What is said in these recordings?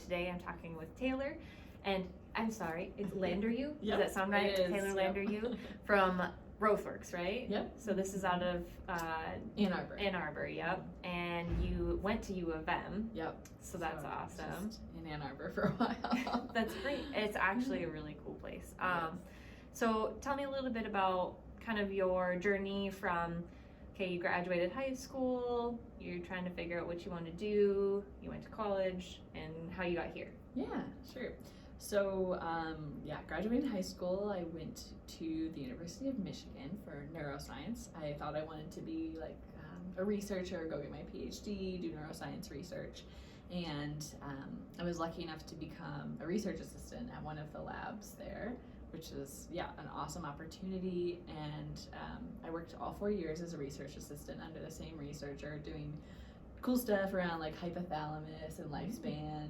today I'm talking with Taylor, and I'm sorry, it's Landeryou. Yep, Does that sound right? it is, Taylor yep. Landeryou from Growthworks, right? Yep. So this is out of Ann Arbor. Ann Arbor, yep. And you went to U of M. Yep. So that's awesome. Just in Ann Arbor for a while. That's great. It's actually a really cool place. So tell me a little bit about kind of your journey from, okay, you graduated high school, you're trying to figure out what you want to do, you went to college, and how you got here. Yeah, sure. So, graduated high school, I went to the University of Michigan for neuroscience. I thought I wanted to be like a researcher, go get my PhD, do neuroscience research. And I was lucky enough to become a research assistant at one of the labs there, which is, an awesome opportunity. And I worked all 4 years as a research assistant under the same researcher, doing cool stuff around like hypothalamus and lifespan.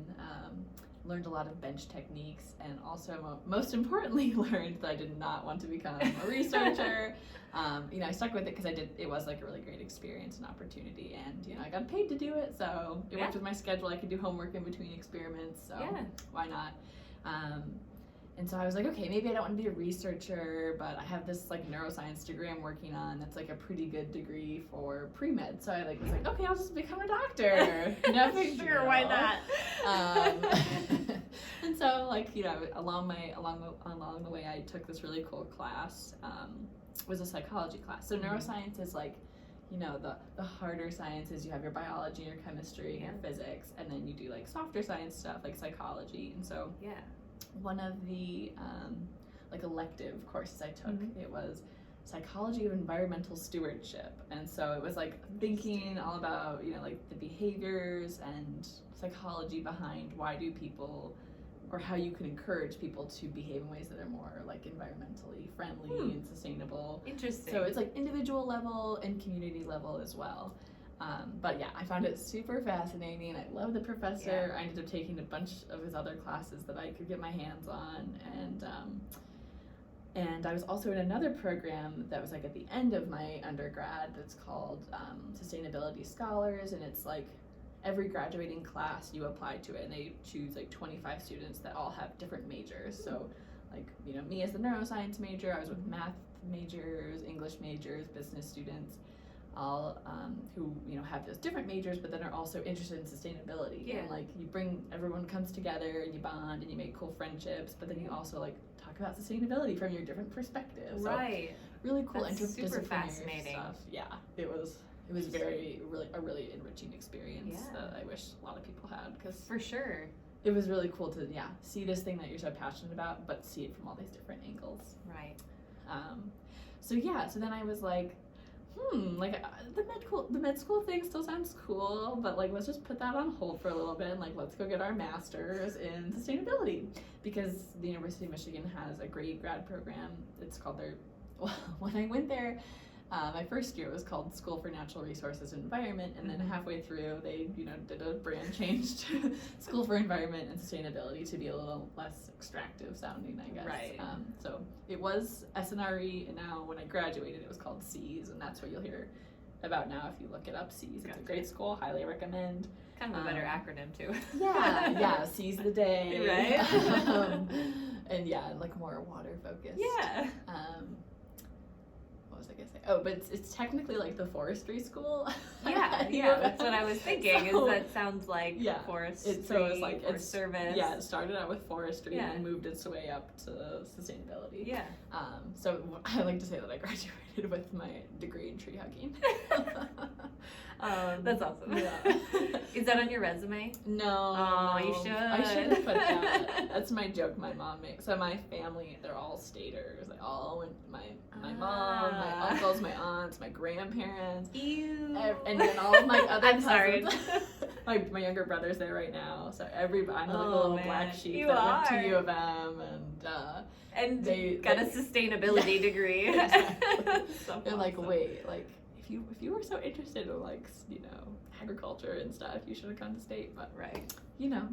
Learned a lot of bench techniques, and also most importantly learned that I did not want to become a researcher. I stuck with it because it was like a really great experience and opportunity, and I got paid to do it, so it worked with my schedule. I could do homework in between experiments, so why not? And so I was like, okay, maybe I don't want to be a researcher, but I have this like neuroscience degree I'm working on that's like a pretty good degree for pre-med. So I was like, okay, I'll just become a doctor. No big deal. Sure, why not? And so along the way, I took this really cool class. Was a psychology class. So neuroscience is like, the harder sciences. You have your biology, your chemistry, your physics, and then you do like softer science stuff like psychology. And so one of the elective courses I took, it was psychology of environmental stewardship. And so it was like thinking all about, the behaviors and psychology behind why do people, or how you can encourage people to behave in ways that are more like environmentally friendly and sustainable. Interesting. So it's like individual level and community level as well. I found it super fascinating. I love the professor. I ended up taking a bunch of his other classes that I could get my hands on, and I was also in another program that was like at the end of my undergrad that's called Sustainability Scholars, and it's like every graduating class you apply to it, and they choose like 25 students that all have different majors. So like, me as the neuroscience major, I was with math majors, English majors, business students, all who have those different majors, but then are also interested in sustainability. And like everyone comes together and you bond and you make cool friendships, but then you also like talk about sustainability from your different perspectives. Right. So really cool interdisciplinary interdisciplinary fascinating stuff. Yeah, it was a really enriching experience that I wish a lot of people had, because for sure it was really cool to see this thing that you're so passionate about, but see it from all these different angles. Right. So then I was like, the med school thing still sounds cool, but like let's just put that on hold for a little bit and like let's go get our master's in sustainability, because the University of Michigan has a great grad program. It's called when I went there, my first year was called School for Natural Resources and Environment, and then halfway through they did a brand change to School for Environment and Sustainability to be a little less extractive sounding, I guess. Right. So it was SNRE, and now when I graduated it was called SEAS, and that's what you'll hear about now if you look it up. SEAS. It's a great school, highly recommend. Kind of a better acronym too. Seize the day. Right. And like more water focused. Yeah. What was I gonna say? Oh, but it's technically like the forestry school. That's what I was thinking. So, is that sounds like forestry or service. Yeah, it started out with forestry and then moved its way up to sustainability. Yeah. So I like to say that I graduated with my degree in tree hugging. That's awesome. Yeah. Is that on your resume? No. Oh, you should. I should have put that. That's my joke my mom makes. So my family, they're all staters. They all went, my mom, my uncles, my aunts, my grandparents. Ew. And then all of my other I'm sorry. my younger brother's there right now. So I'm the little black sheep that went to U of M, and they got a sustainability degree. Exactly. So they're awesome. wait, if you were so interested in agriculture and stuff, you should have gone to state. But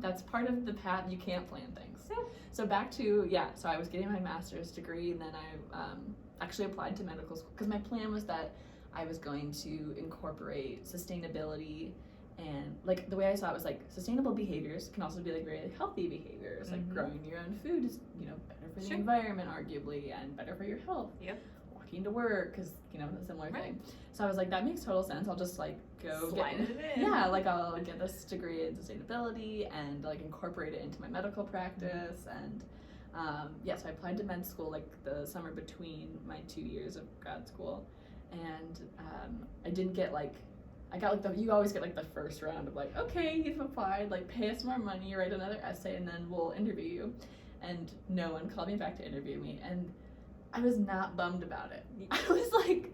that's part of the path. You can't plan things. Yeah. So back to so I was getting my master's degree, and then I actually applied to medical school because my plan was that I was going to incorporate sustainability And like the way I saw it was like sustainable behaviors can also be like very healthy behaviors, like growing your own food is, you know, better for the environment arguably and better for your health. Yep. Walking to work is, you know, a similar thing. So I was like, that makes total sense. I'll just like go slide it in. Yeah, like I'll get this degree in sustainability and like incorporate it into my medical practice. And yeah, so I applied to med school like the summer between my 2 years of grad school. And I didn't get like, I got like you always get like the first round of like, okay, you've applied, like pay us more money, write another essay, and then we'll interview you. And no one called me back to interview me. And I was not bummed about it. I was like,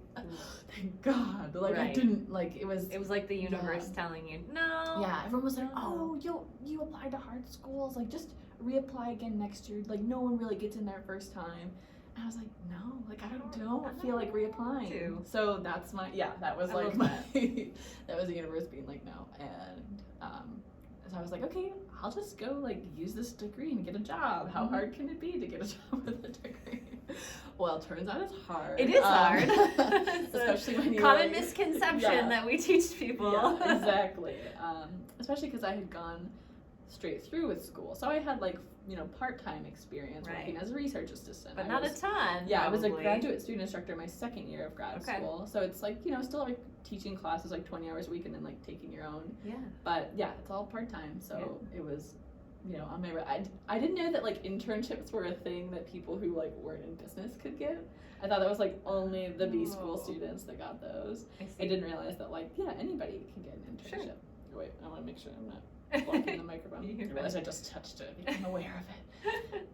thank God. Like I didn't, like it was like the universe telling you, no. Yeah, everyone was like, oh, you applied to hard schools, like just reapply again next year. Like no one really gets in there first time. And I was like, no, like I don't feel like reapplying. So that's my, that was like my, that was the universe being like, no. And so I was like, okay, I'll just go like use this degree and get a job. How hard can it be to get a job with a degree? Well, it turns out it's hard. It is hard. Especially when you common misconception that we teach people. Yeah, exactly. Especially because I had gone straight through with school. So I had like, you know, part-time experience working as a research assistant. But not a ton. Yeah, I was a graduate student instructor my second year of grad school. So it's like, you know, still like teaching classes like 20 hours a week and then like taking your own. Yeah. But yeah, it's all part-time. So it was, you know, on my, I didn't know that like internships were a thing that people who like weren't in business could get. I thought that was like only the B school students that got those. I didn't realize that like, yeah, anybody can get an internship. Sure. Wait, I want to make sure I'm not blocking the microphone. I realized I just touched it. I became aware of it.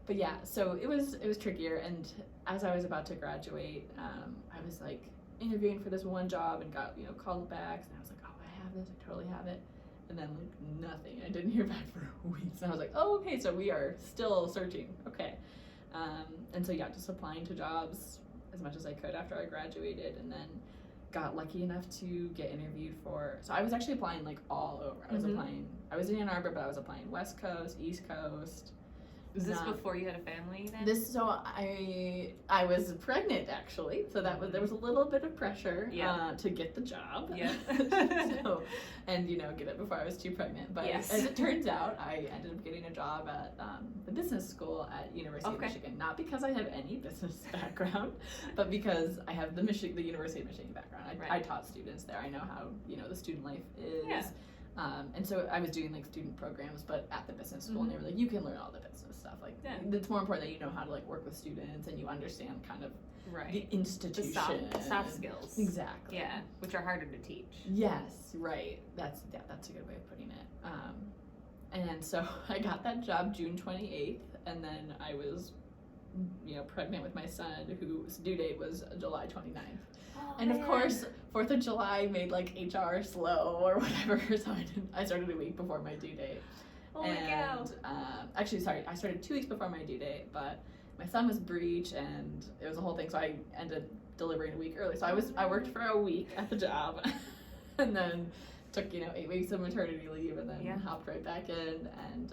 But yeah, so it was trickier. And as I was about to graduate, I was like interviewing for this one job and got, you know, called back. And I was like, oh, I have this. I totally have it. And then like nothing. I didn't hear back for weeks. And I was like, oh, okay, so we are still searching. Okay. And so yeah, just applying to jobs as much as I could after I graduated, and then got lucky enough to get interviewed for, so I was actually applying like all over. I was applying, I was in Ann Arbor, but I was applying West Coast, East Coast. Was this before you had a family then? So I was pregnant actually, so that was, there was a little bit of pressure to get the job. Yeah. So, and you know, get it before I was too pregnant. But as it turns out, I ended up getting a job at the business school at University of Michigan. Not because I have any business background, but because I have the University of Michigan background. I taught students there. I know how, you know, the student life is. Yeah. And so I was doing like student programs, but at the business school, and they were like, you can learn all the business stuff. Like, it's more important that you know how to like work with students and you understand kind of the institution, the soft skills. Exactly. Yeah, which are harder to teach. Yes, right. That's a good way of putting it. And so I got that job June 28th, and then I was, you know, pregnant with my son, whose due date was July 29th. And of course, 4th of July made like HR slow or whatever, so I started a week before my due date. Oh my God. Actually, sorry, I started 2 weeks before my due date, but my son was breech and it was a whole thing, so I ended up delivering a week early. So I worked for a week at the job and then took, you know, 8 weeks of maternity leave and then hopped right back in. And,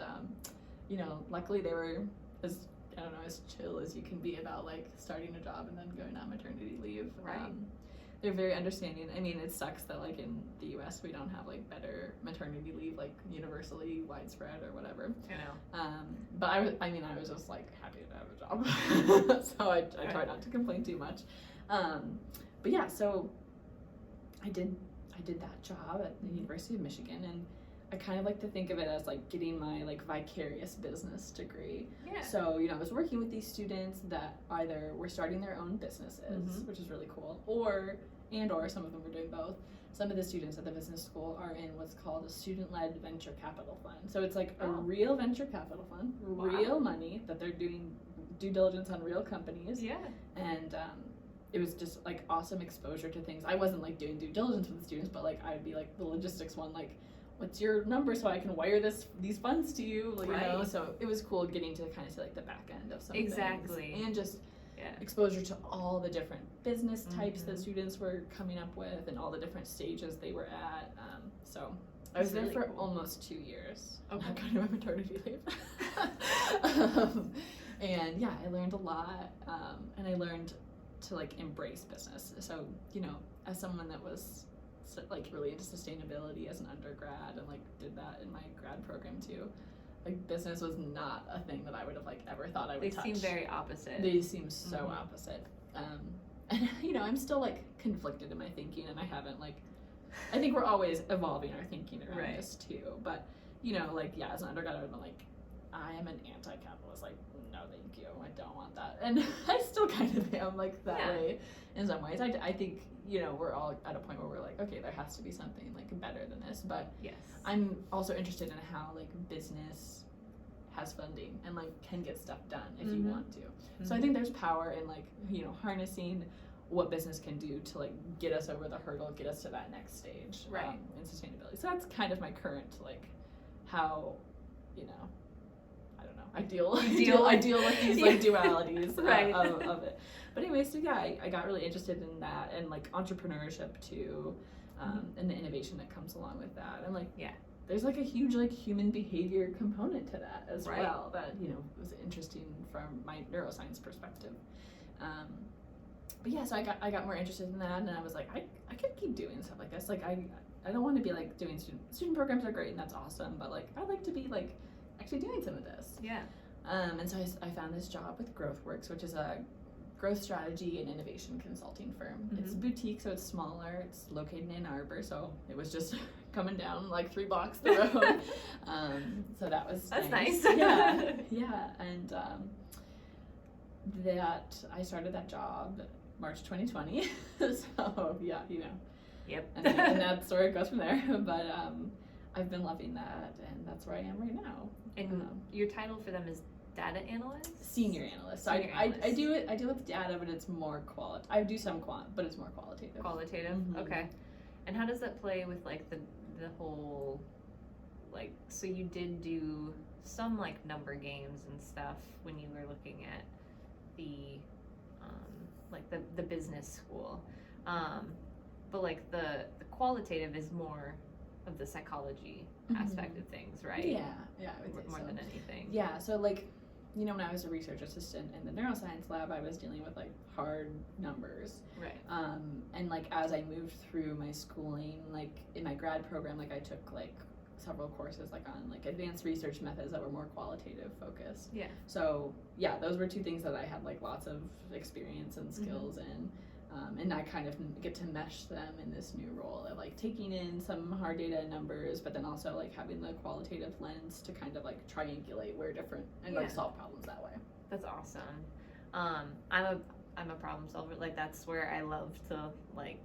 you know, luckily they were as, I don't know, as chill as you can be about like starting a job and then going on maternity leave. Right. They're very understanding. I mean, it sucks that like in the US we don't have like better maternity leave, like universally widespread or whatever. You know. But I was just like happy to have a job. So I try not to complain too much. But yeah, so I did that job at the University of Michigan, and I kind of like to think of it as like getting my like vicarious business degree. Yeah. So, you know, I was working with these students that either were starting their own businesses, which is really cool, or some of them were doing both. Some of the students at the business school are in what's called a student-led venture capital fund. So it's like a real venture capital fund, real money that they're doing due diligence on real companies. Yeah. And it was just like awesome exposure to things. I wasn't like doing due diligence with the students, but like I'd be like the logistics one, like, what's your number so I can wire these funds to you, like, you know? So it was cool getting to kind of see like the back end of some things. And just exposure to all the different business types that students were coming up with and all the different stages they were at. So I was there for almost 2 years. Okay. I'm going on maternity leave. And yeah, I learned a lot, and I learned to like embrace business. So, you know, as someone that was like really into sustainability as an undergrad, and like did that in my grad program too. Like business was not a thing that I would have like ever thought I would touch. They seem very opposite. They seem so opposite. And you know, I'm still like conflicted in my thinking, and I haven't like, I think we're always evolving our thinking around this too. But you know, like yeah, as an undergrad, I would have been like, I am an anti-capitalist. Like, no, thank you. I don't want that. And I still kind of am like that way in some ways. I think, you know, we're all at a point where we're like, okay, there has to be something like better than this. But I'm also interested in how like business has funding and like can get stuff done if you want to. So I think there's power in like, you know, harnessing what business can do to like get us over the hurdle, get us to that next stage in sustainability. So that's kind of my current like how, you know, I don't know, I deal with these like dualities of it. But anyway, so yeah, I got really interested in that and like entrepreneurship too, and the innovation that comes along with that. And like there's like a huge like human behavior component to that as well that, you know, was interesting from my neuroscience perspective. But yeah, so I got more interested in that, and I was like, I could keep doing stuff like this. Like I don't want to be like doing student programs are great and that's awesome, but like I'd like to be like actually doing some of this. Yeah. And so I found this job with GrowthWorks, which is a growth strategy and innovation consulting firm. It's boutique, so it's smaller. It's located in Ann Arbor, so it was just coming down like 3 blocks the road. So that's nice. Yeah. And that I started that job March 2020. So yeah, you know. Yep. And that's where it goes from there. But I've been loving that, and that's where I am right now. And your title for them is data analyst? Senior analyst. So I deal with data, but it's more I do some quant, but it's more qualitative. Qualitative? Okay. And how does that play with like the whole, like, so you did do some like number games and stuff when you were looking at the like the business school, but like the qualitative is more of the psychology aspect of things, right? Yeah, I would say more than anything. Yeah, so like, you know, when I was a research assistant in the neuroscience lab, I was dealing with like hard numbers. Right. And like as I moved through my schooling, like in my grad program, like I took like several courses like on like advanced research methods that were more qualitative focused. Yeah. So yeah, those were 2 things that I had like lots of experience and skills in. And I kind of get to mesh them in this new role of like taking in some hard data and numbers, but then also like having the qualitative lens to kind of like triangulate where different and like solve problems that way. That's awesome. I'm a problem solver. Like that's where I love to like,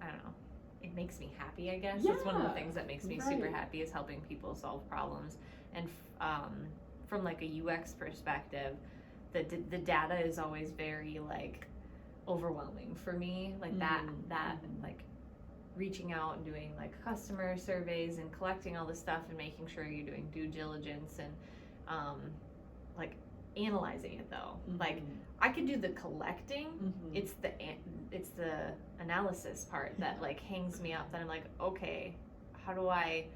I don't know. It makes me happy, I guess. It's one of the things that makes me super happy is helping people solve problems. And from like a UX perspective, the data is always very like overwhelming for me, like that like reaching out and doing like customer surveys and collecting all this stuff and making sure you're doing due diligence and like analyzing it though. Like I could do the collecting, it's the analysis part that like hangs me up, that I'm like, okay, how do I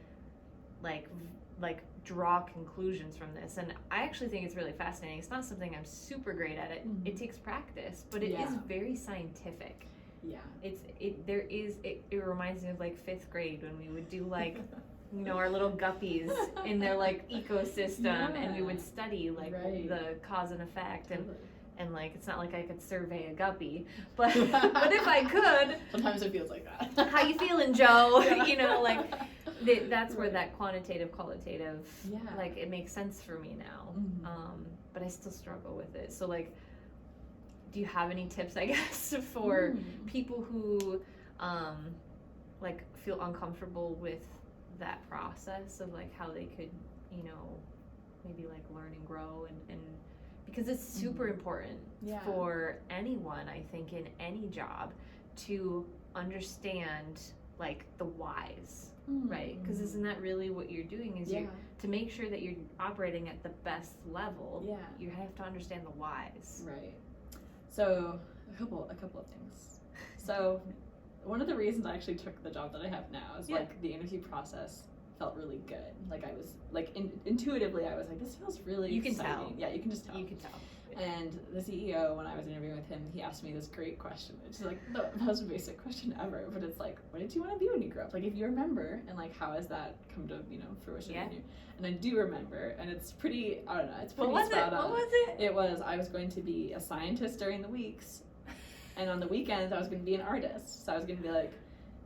like draw conclusions from this? And I actually think it's really fascinating. It's not something I'm super great at. It takes practice, but it is very scientific. Yeah. It reminds me of like 5th grade when we would do like you know, our little guppies in their like ecosystem, and we would study like the cause and effect, and like it's not like I could survey a guppy, but if I could, sometimes it feels like that. How you feeling, Joe? You know, like that's where that qualitative, like it makes sense for me now. But I still struggle with it. So like, do you have any tips, I guess, for people who like feel uncomfortable with that process of like how they could, you know, maybe like learn and grow and because it's super important for anyone, I think, in any job to understand like the whys, right? Because isn't that really what you're doing is you to make sure that you're operating at the best level, you have to understand the whys. Right. So a couple of things. So one of the reasons I actually took the job that I have now is like the interview process felt really good. Like I was like intuitively, I was like, this feels really You can exciting. tell. Yeah, you can just tell. You can tell. And the CEO, when I was interviewing with him, he asked me this great question. It's like the most basic question ever, but it's like, what did you want to be when you grew up? Like, if you remember, and like, how has that come to, fruition in you? And I do remember, and it's pretty, I don't know, it's pretty spot on. What was it? It was, I was going to be a scientist during the weeks, and on the weekends, I was going to be an artist. So I was going to be like,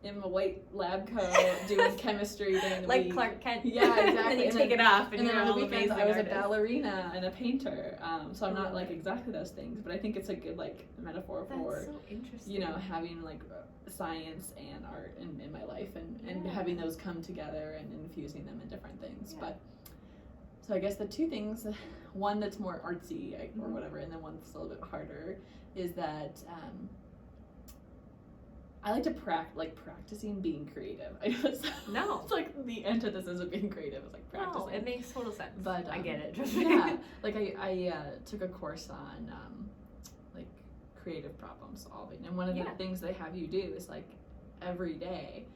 in a white lab coat doing chemistry during the like week. Clark Kent. Yeah, exactly. And then you and take it off, and then on the weekends I was artist. a ballerina and a painter. So I'm not like exactly those things, but I think it's a good like metaphor for That's so interesting. having like science and art in my life and having those come together and infusing them in different things. Yeah. But so I guess the two things, one that's more artsy or whatever, and then one that's a little bit harder, is that I like to practicing being creative. I know it's like the antithesis of being creative is like practicing. No, it makes total sense. But I get it. Yeah, like I took a course on like creative problem solving, and one of the things they have you do is like every day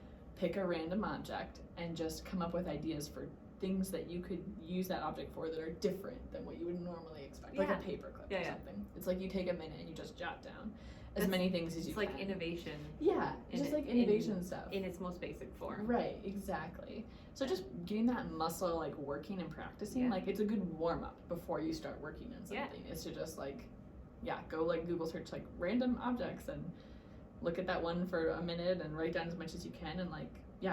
pick a random object and just come up with ideas for things that you could use that object for that are different than what you would normally expect, like a paperclip or something. It's like you take a minute and you just jot down as many things as you can. It's like innovation. Yeah, it's just like innovation stuff. In its most basic form. Right, exactly. So just getting that muscle like working and practicing, like it's a good warm up before you start working on something. Is to just like, go like Google search like random objects and look at that one for a minute and write down as much as you can and like,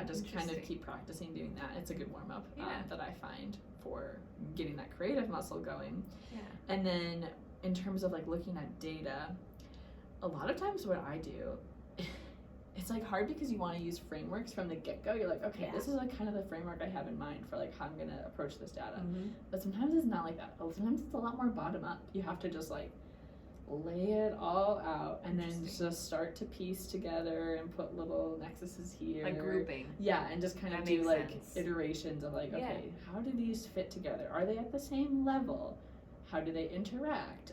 just kind of keep practicing doing that. It's a good warm up that I find for getting that creative muscle going. Yeah. And then in terms of like looking at data, a lot of times what I do, it's like hard because you want to use frameworks from the get-go. You're like, okay, this is like kind of the framework I have in mind for like how I'm going to approach this data. But sometimes it's not like that. Sometimes it's a lot more bottom up. You have to just like lay it all out and then just start to piece together and put little nexuses here. Like grouping. Yeah, and just kind of do like iterations of like, okay, how do these fit together? Are they at the same level? How do they interact?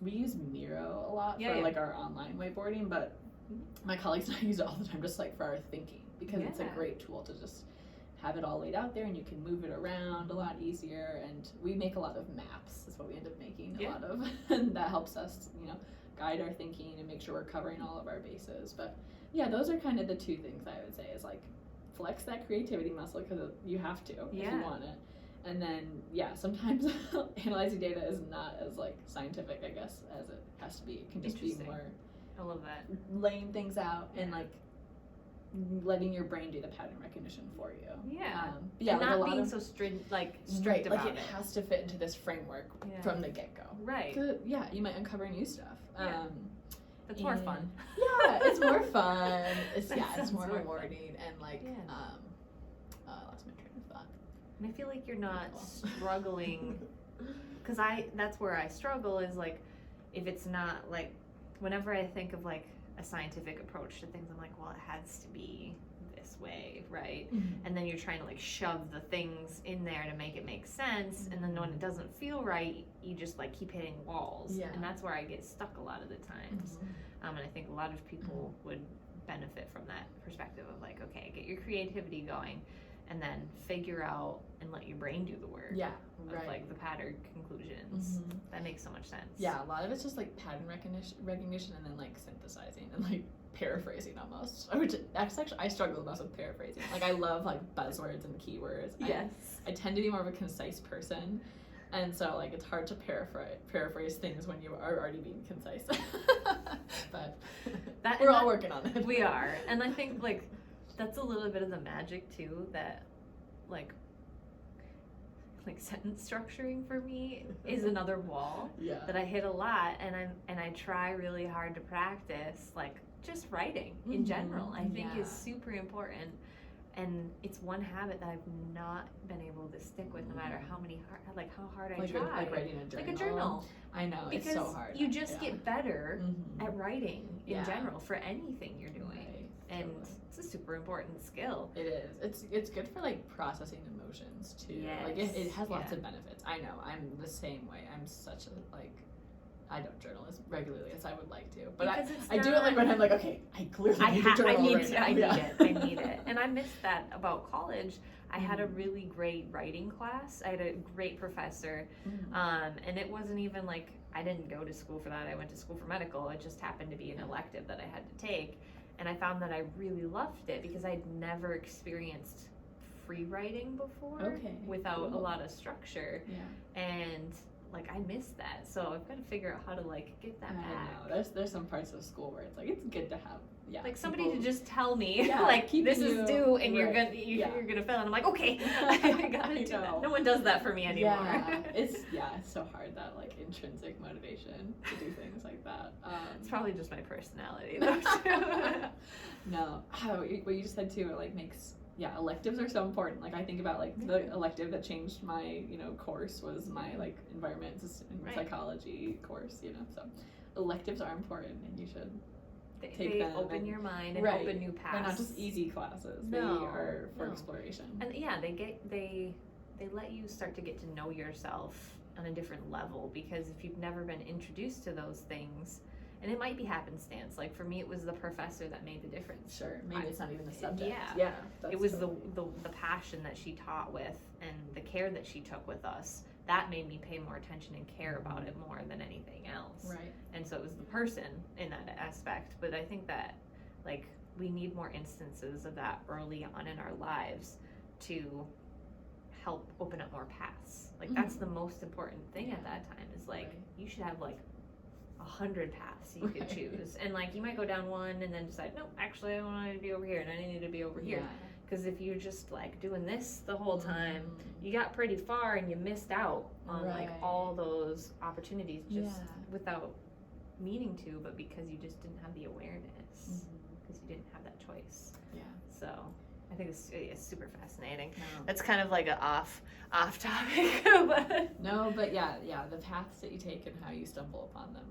We use Miro a lot for like our online whiteboarding, but my colleagues and I use it all the time just like for our thinking because it's a great tool to just have it all laid out there and you can move it around a lot easier. And we make a lot of maps. That's what we end up making a lot of, and that helps us, guide our thinking and make sure we're covering all of our bases. But those are kind of the two things I would say is like flex that creativity muscle because you have to if you want it. And then, sometimes analyzing data is not as like scientific, I guess, as it has to be. It can just be more. I love that. Laying things out and like letting your brain do the pattern recognition for you. And not being so strict about it. Like it has to fit into this framework from the get go. Right. You might uncover new stuff. It's more fun. Yeah, it's more fun. It's more rewarding and like lost my train of thought. And I feel like you're not struggling, because that's where I struggle is like, if it's not like, whenever I think of like a scientific approach to things, I'm like, well, it has to be this way, right? And then you're trying to like shove the things in there to make it make sense, and then when it doesn't feel right, you just like keep hitting walls, and that's where I get stuck a lot of the times. And I think a lot of people would benefit from that perspective of like, okay, get your creativity going, and then figure out and let your brain do the work. Of like the pattern conclusions. That makes so much sense. Yeah, a lot of it's just like pattern recognition and then like synthesizing and like paraphrasing almost. Which actually I struggle the most with paraphrasing. Like I love like buzzwords and keywords. I tend to be more of a concise person. And so like it's hard to paraphrase things when you are already being concise. But we're all working on it. We are. And I think like that's a little bit of the magic too, that like sentence structuring for me is another wall that I hit a lot, and I try really hard to practice like just writing in general. I think is super important, and it's one habit that I've not been able to stick with no matter how hard I try. Like writing a journal. Like a journal. I know, because it's so hard. You just get better at writing in general for anything you're doing. And it's a super important skill. It is. It's good for like processing emotions too. Like it has lots of benefits. I know. I'm the same way. I'm such a like I don't journal as regularly as I would like to, but Because I do it like when I'm like, okay, I clearly need to journal I need right now. I need Yeah. it. I need it. And I missed that about college. I had a really great writing class. I had a great professor. And it wasn't even like, I didn't go to school for that. I went to school for medical. It just happened to be an elective that I had to take. And I found that I really loved it because I'd never experienced free writing before without a lot of structure. Yeah. And like I missed that, so I've got to figure out how to like get that back. I know. There's some parts of school where it's like it's good to have like somebody to just tell me Yeah, like this keeping is due and right. you're gonna fail, and I'm like, okay, I gotta do that. No one does that for me anymore. Yeah, it's so hard, that like intrinsic motivation to do things like that. It's probably just my personality though too. No, what you just said too like makes electives are so important. Like I think about like the elective that changed my course was my like environment and psychology course, so electives are important and you should they open your mind and open new paths. They're not just easy classes. They are for exploration. And they let you start to get to know yourself on a different level, because if you've never been introduced to those things, and it might be happenstance. Like for me, it was the professor that made the difference. Sure, maybe it's not even the subject. Yeah, it was the passion that she taught with and the care that she took with us. That made me pay more attention and care about it more than anything else. Right. And so it was the person in that aspect. But I think that like we need more instances of that early on in our lives to help open up more paths. Like that's the most important thing at that time, is like you should have like 100 paths you could choose, and like you might go down one and then decide, no, actually I want to be over here and I need to be over here. Because if you're just like doing this the whole time, you got pretty far and you missed out on like all those opportunities just without meaning to, but because you just didn't have the awareness, because you didn't have that choice. So I think it's super fascinating. That's kind of like an off topic, but but the paths that you take and how you stumble upon them,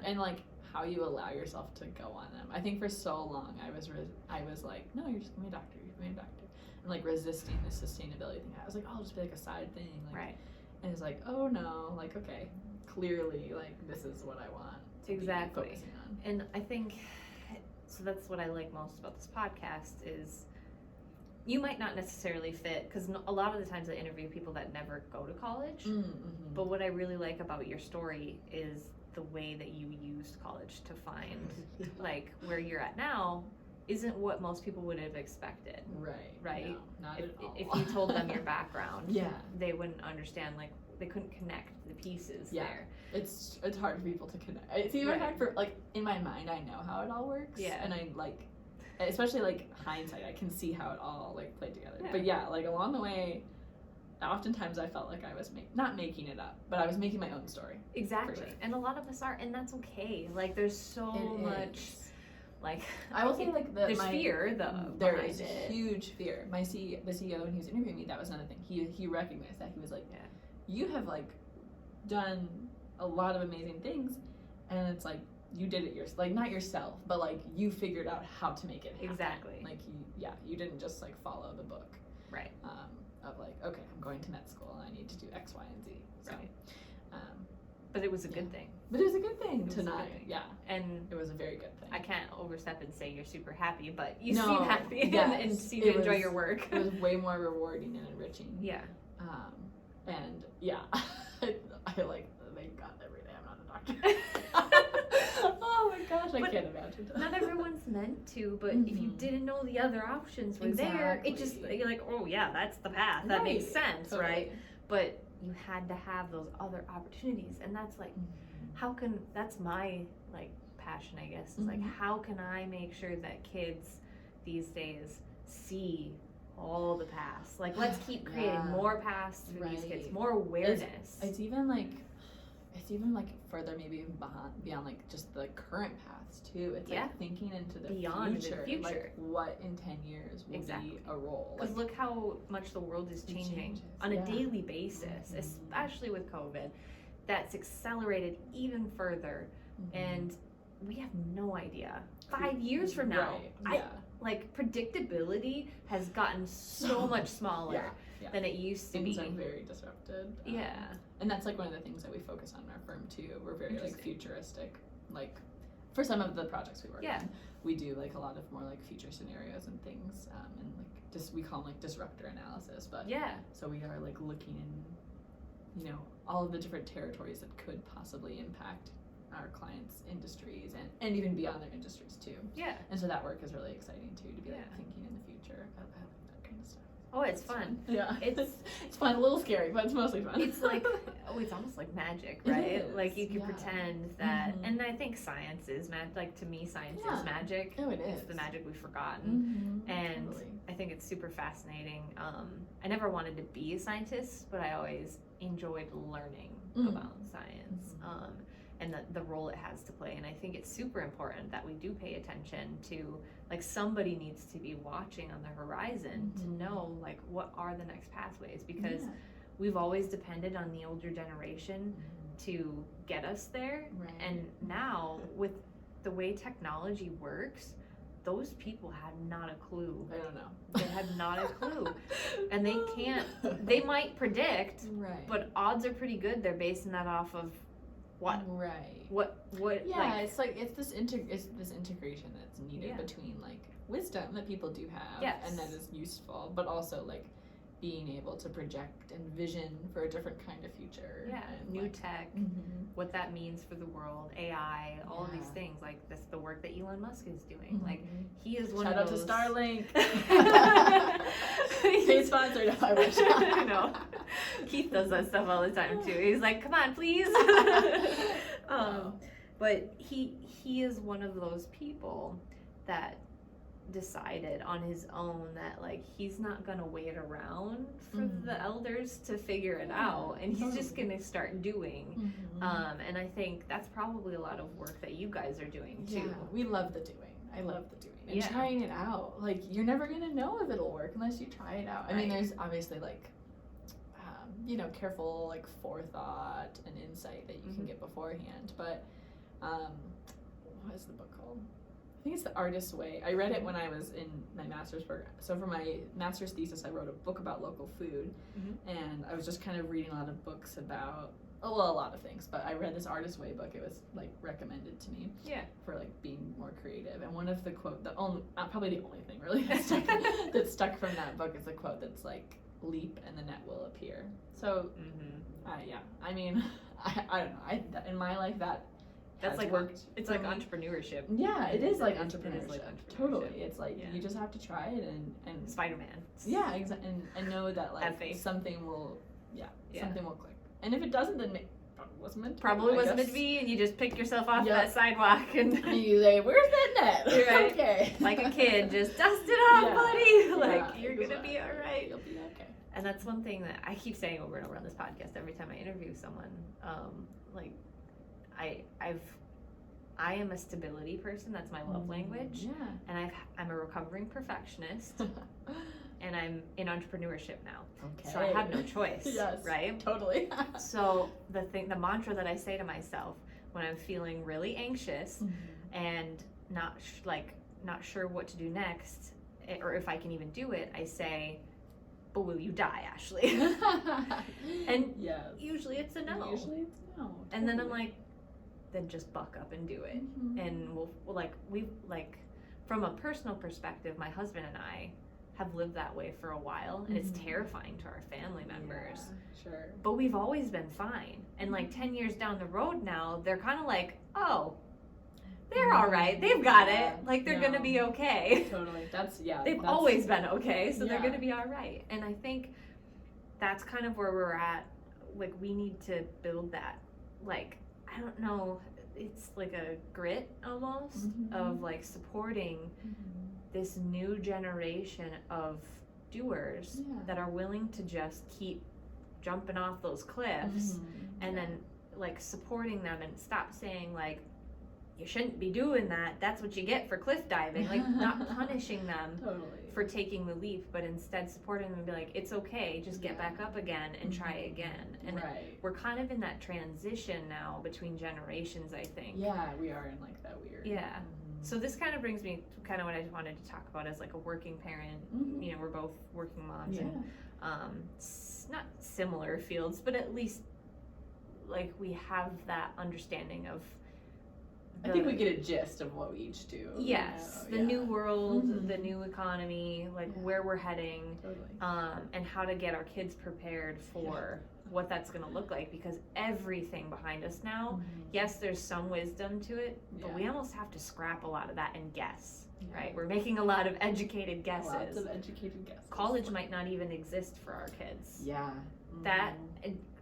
and like how you allow yourself to go on them. I think for so long I was like, no, you're just gonna be a doctor, and like resisting the sustainability thing. I was like, oh, I'll just be like a side thing, like, and it's like, oh no, like okay, clearly like this is what I want to be focusing on. And I think so that's what I like most about this podcast is you might not necessarily fit, because a lot of the times I interview people that never go to college, but what I really like about your story is the way that you used college to find like where you're at now isn't what most people would have expected. Right? No, not at all. If you told them your background, yeah, they wouldn't understand, like they couldn't connect the pieces there. It's hard for people to connect. It's even hard for, like, in my mind I know how it all works. Yeah. And I like, especially like hindsight, I can see how it all like played together. Yeah. But yeah, like along the way, oftentimes I felt like I was not making it up, but I was making my own story. Exactly. Sure. And a lot of us are, and that's okay. Like there's so much, like I will say like there's fear though. There is huge fear. The CEO, when he was interviewing me, that was another thing. He recognized that. He was like, you have like done a lot of amazing things, and it's like you did it like not yourself, but like you figured out how to make it happen. Exactly. Like you didn't just like follow the book. Right. Of like, okay, I'm going to med school and I need to do X, Y, and Z. So, right. But it was a good thing. But it was a good thing to not. Yeah. And it was a very good thing. I can't overstep and say you're super happy, but you seem happy and seem to enjoy your work. It was way more rewarding and enriching. Yeah. And I like thank God every day I'm not a doctor. Oh my gosh, I can't imagine. Not everyone's meant to, but if you didn't know the other options were there, it just, you're like, oh yeah, that's the path. That makes sense, right? But you had to have those other opportunities, and that's like, that's my like passion, I guess, is like, how can I make sure that kids these days see all the paths? Like, let's keep creating more paths for these kids, more awareness. It's even like further maybe beyond like just the current paths too. It's like thinking into the future. Like what in 10 years will be a role. Because look how much the world is changing on a daily basis, especially with COVID. That's accelerated even further, and we have no idea. 5 years from now, like predictability has gotten so much smaller. than it used to Things be. are very disrupted. Yeah. And that's like one of the things that we focus on in our firm too. We're very like futuristic, like for some of the projects we work on. We do like a lot of more like future scenarios and things, and like we call them like disruptor analysis. But so we are like looking in, you know, all of the different territories that could possibly impact our clients' industries and even beyond their industries too. And so that work is really exciting too, to be like thinking in the future about that kind of stuff. Oh, it's fun. It's fun, a little scary, but it's mostly fun. It's like, it's almost like magic, right? Like you can pretend that, and I think science is like to me, science is magic. Oh, it is. It's the magic we've forgotten, and I think it's super fascinating. I never wanted to be a scientist, but I always enjoyed learning about science. And the role it has to play. And I think it's super important that we do pay attention to, like, somebody needs to be watching on the horizon to know, like, what are the next pathways, because we've always depended on the older generation to get us there. And now with the way technology works, those people had not a clue. I don't know. They had not a clue. And they might predict, but odds are pretty good they're basing that off of what it's like it's this integration that's needed between like wisdom that people do have and that is useful, but also like being able to project and vision for a different kind of future, and new tech, what that means for the world, AI, all of these things. Like that's the work that Elon Musk is doing. Like he is one Shout of those. Shout out to Starlink. Paid sponsored. I wish. I know. Keith does that stuff all the time too. He's like, "Come on, please." But he is one of those people that decided on his own that like he's not gonna wait around for the elders to figure it out, and he's just gonna start doing. And I think that's probably a lot of work that you guys are doing too. We love the doing. I love the doing and trying it out. Like you're never gonna know if it'll work unless you try it out. I mean, there's obviously like you know, careful like forethought and insight that you can get beforehand, but what is the book called? I think it's The Artist's Way. I read it when I was in my master's program. So for my master's thesis, I wrote a book about local food, and I was just kind of reading a lot of books about, a lot of things, but I read this Artist's Way book. It was like recommended to me for like being more creative. And one of the quote, probably the only thing really that stuck from that book is the quote that's like, leap and the net will appear. So I mean, I don't know, in my life that's like worked. It's like entrepreneurship. Yeah, it is like entrepreneurship. It is like entrepreneurship. Totally. It's like you just have to try it and Spider-Man. Yeah, exactly. And know that like something will something will click. And if it doesn't, then it probably wasn't meant to be, and you just pick yourself off that sidewalk and you say, "Where's that net?" Right. Okay. Like a kid, just dust it off, buddy. Like you're gonna be all right. You'll be okay. And that's one thing that I keep saying over and over on this podcast every time I interview someone. Like I am a stability person. That's my love language. Yeah. And I'm a recovering perfectionist. And I'm in entrepreneurship now. Okay. So I have no choice. Yes. Right? Totally. So the mantra that I say to myself when I'm feeling really anxious and not sure what to do next, or if I can even do it, I say, "But will you die, Ashley?" And usually it's a no. Usually it's a no. Totally. And then I'm like, then just buck up and do it. And we've from a personal perspective, my husband and I have lived that way for a while, and it's terrifying to our family members. Yeah, sure. But we've always been fine. And like 10 years down the road now, they're kind of like, oh, they're all right. They've got it. Like they're gonna be okay. Totally. They've always been okay, so they're gonna be all right. And I think that's kind of where we're at. Like we need to build that. Like I don't know. It's like a grit almost of like supporting this new generation of doers that are willing to just keep jumping off those cliffs and then like supporting them and stop saying like you shouldn't be doing that, that's what you get for cliff diving, like not punishing them for taking the leap, but instead supporting them and be like, it's okay, just get back up again and try again. And we're kind of in that transition now between generations, I think. Yeah, we are in like that weird. So this kind of brings me to kind of what I wanted to talk about as like a working parent. You know, we're both working moms, and not similar fields, but at least like we have that understanding of I think we get a gist of what we each do. Yes, the new world, the new economy, like where we're heading, and how to get our kids prepared for what that's going to look like, because everything behind us now, yes, there's some wisdom to it, but we almost have to scrap a lot of that and guess, right? We're making a lot of educated guesses. Lots of educated guesses. College might not even exist for our kids. Yeah. That,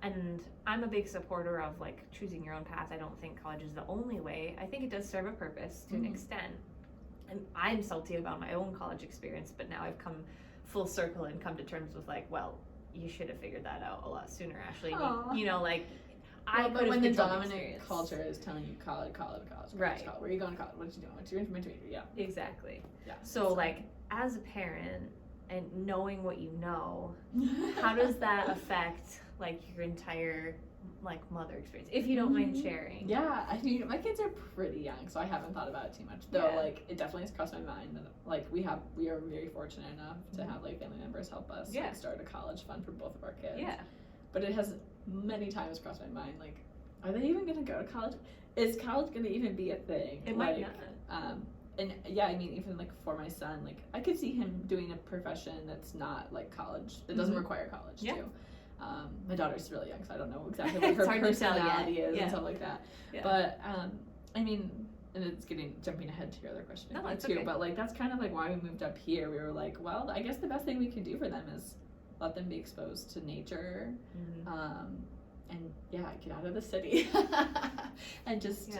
and I'm a big supporter of like choosing your own path. I don't think college is the only way. I think it does serve a purpose to an extent. And I'm salty about my own college experience, but now I've come full circle and come to terms with like, well, you should have figured that out a lot sooner, Ashley. You know, like, but when the dominant culture is telling you college, right? College, where are you going to college? What you doing? What's your major? Yeah, exactly. Yeah. So like, as a parent and knowing what you know, how does that affect like your entire like mother experience, if you don't mind sharing? Yeah, I mean, my kids are pretty young, so I haven't thought about it too much. Though, like, it definitely has crossed my mind that like we are very fortunate enough to have like family members help us like, start a college fund for both of our kids. Yeah. But it has many times crossed my mind, like, are they even gonna go to college? Is college gonna even be a thing? It might not. And yeah, I mean, even like for my son, like I could see him doing a profession that's not like college, that doesn't require college too. My daughter's really young, so I don't know exactly what her personality is and stuff like that. Yeah. But I mean, and it's jumping ahead to your other question too. Okay. But like that's kind of like why we moved up here. We were like, well, I guess the best thing we can do for them is let them be exposed to nature, and get out of the city, and just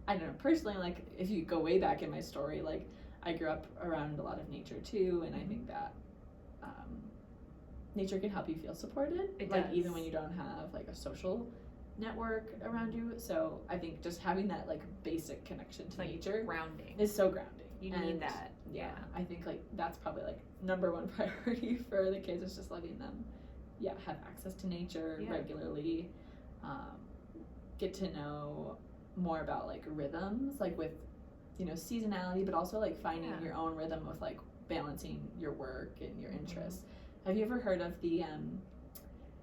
I don't know. Personally, like if you go way back in my story, like I grew up around a lot of nature too, and I think that nature can help you feel supported. It does. Even when you don't have like a social network around you. So I think just having that like basic connection to nature grounding is so grounding. You need that. Yeah. I think like that's probably like number one priority for the kids is just letting them have access to nature regularly, get to know more about like rhythms, like with seasonality, but also like finding your own rhythm with like balancing your work and your interests. Have you ever heard of the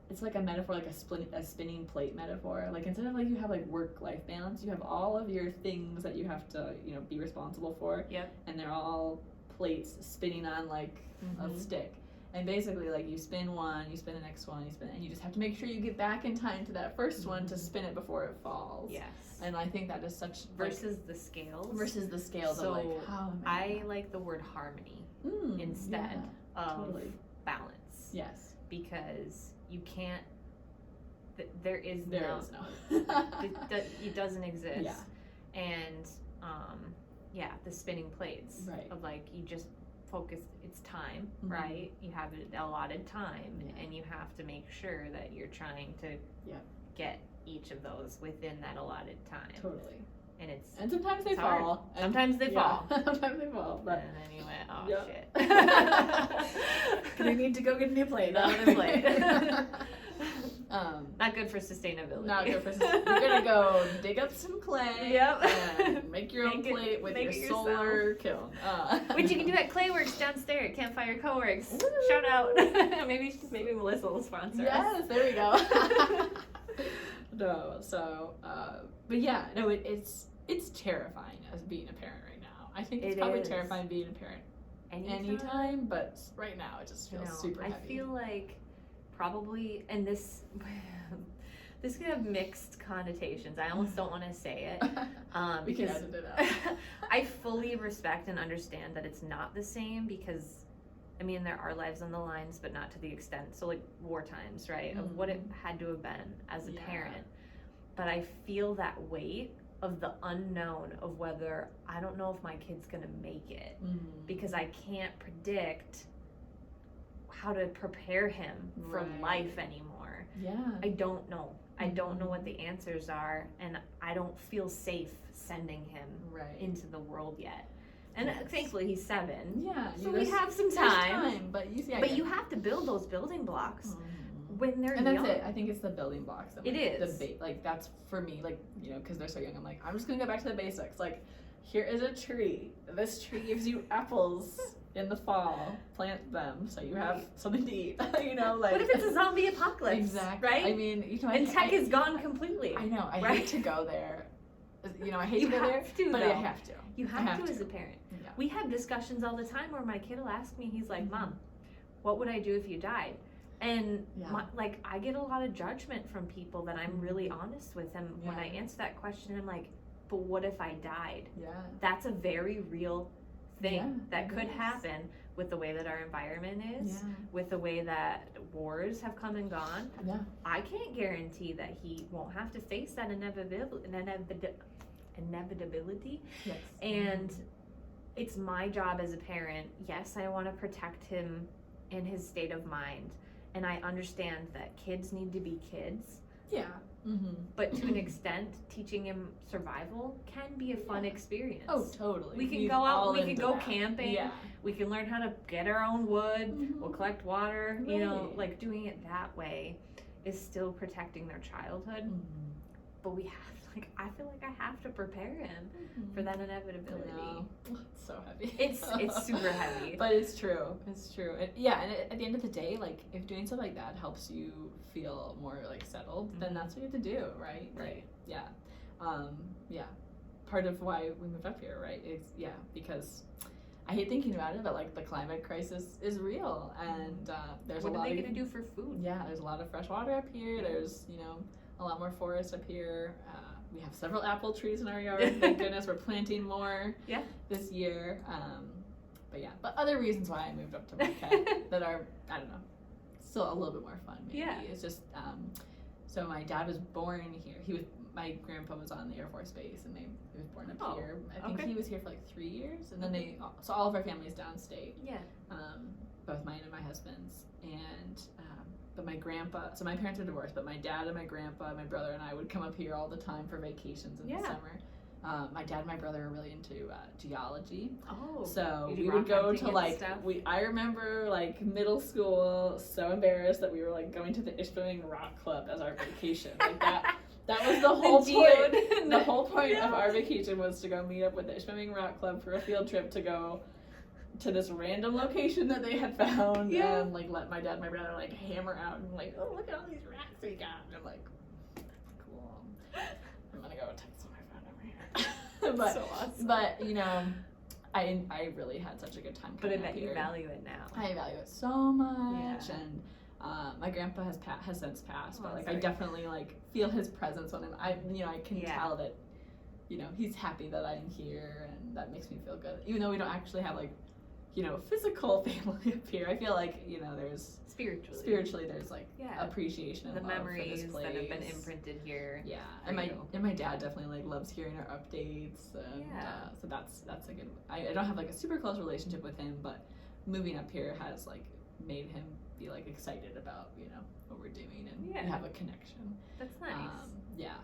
it's like a metaphor, like a spinning plate metaphor. Like instead of like you have like work-life balance, you have all of your things that you have to be responsible for. Yep. And they're all plates spinning on like a stick. And basically like you spin one, you spin the next one, and you just have to make sure you get back in time to that first one to spin it before it falls. Yes. And I think that is such versus the scales. Versus the scales of like how I like the word harmony instead of balance. Yes. Because you can't. There is no. It doesn't exist. Yeah. And the spinning plates of like you just focus. It's time, right? You have an allotted time, and you have to make sure that you're trying to get each of those within that allotted time. Totally. And sometimes they fall. Sometimes they fall. Sometimes they fall. But and then you went, shit. We need to go get a new plate. Another plate. Not good for sustainability. Not good for sustainability. You're gonna go dig up some clay. And make your own plate with your solar kiln. Which you can do at Clayworks downstairs at Campfire Co-works. Shout out. maybe Melissa will sponsor us. Yes, there we go. No, so but it's terrifying as being a parent right now. I think it's probably terrifying being a parent anytime, but right now it just feels super heavy. I feel like probably, and this could have mixed connotations. I almost don't want to say it. We can edit it out. I fully respect and understand that it's not the same because I mean, there are lives on the lines, but not to the extent. So like war times, right? Of what it had to have been as a parent. But I feel that weight of the unknown of whether I don't know if my kid's gonna make it because I can't predict how to prepare him for life anymore. Yeah. I don't know. I don't know what the answers are, and I don't feel safe sending him into the world yet. And thankfully he's 7. Yeah. So we have some time. But you have to build those building blocks when they're young. And that's it. I think it's the building blocks. That, it is. Like that's for me, like, because they're so young, I'm just going to go back to the basics. Like, here is a tree. This tree gives you apples in the fall, plant them so you have something to eat. You know, like. What if it's a zombie apocalypse? Exactly. Right? I mean, you know, and tech is gone completely. I know. I right? hate to go there. You know, I hate you to go there, to, but though. I have to. You have to as a parent. Yeah. We have discussions all the time where my kid will ask me, he's like, Mom, what would I do if you died? And like, I get a lot of judgment from people that I'm really honest with them when I answer that question. I'm like, but what if I died? Yeah. That's a very real thing that could happen with the way that our environment is, with the way that wars have come and gone. Yeah. I can't guarantee that he won't have to face that inevitability. Yes. And it's my job as a parent. Yes, I want to protect him in his state of mind. And I understand that kids need to be kids. Yeah. Mm-hmm. But to an extent, teaching him survival can be a fun experience. Oh, totally. We can go out, we can go that. camping. Yeah. We can learn how to get our own wood. We'll collect water. Right. You know, like doing it that way is still protecting their childhood. But we have, like, I feel like I have to prepare him for that inevitability. It's so heavy. It's super heavy. But it's true. It's true. And at the end of the day, like, if doing stuff like that helps you feel more, like, settled, then that's what you have to do, right? Right. Yeah. Part of why we moved up here, right, is, because I hate thinking about it, but, like, the climate crisis is real, and there's a lot of... What are they going to do for food? Yeah, there's a lot of fresh water up here. There's, you know, a lot more forest up here. We have several apple trees in our yard. Thank goodness we're planting more this year. But other reasons why I moved up to Marquette that are, I don't know, still a little bit more fun maybe. Yeah. It's just, so my dad was born here. My grandpa was on the Air Force Base and he was born up here. I think he was here for like 3 years. And then so all of our family is downstate. Yeah. Both mine and my husband's. And, but my grandpa, so my parents are divorced, but my dad and my grandpa, my brother and I would come up here all the time for vacations in the summer. My dad and my brother are really into geology. Oh. So we would go to like, I remember like middle school, so embarrassed that we were like going to the Ishpeming Rock Club as our vacation. Like that was the whole point. The whole point of our vacation was to go meet up with the Ishpeming Rock Club for a field trip to go to this random location that they had found and like let my dad and my brother like hammer out and like, oh, look at all these rocks we got. And I'm like, cool. I'm gonna go text my friend over here. But, so awesome. But you know, I really had such a good time coming But I bet you here. value it now. I value it so much, and my grandpa has since passed, but like I definitely like feel his presence on him. I can tell that, you know, he's happy that I'm here, and that makes me feel good. Even though we don't actually have like, you know, physical family up here, I feel like, you know, there's spiritually there's like appreciation and the love memories for this place that have been imprinted here. Yeah, and my dad definitely like loves hearing our updates, and so that's a good. I don't have like a super close relationship with him, but moving up here has like made him be like excited about, you know, what we're doing, and we have a connection. That's nice.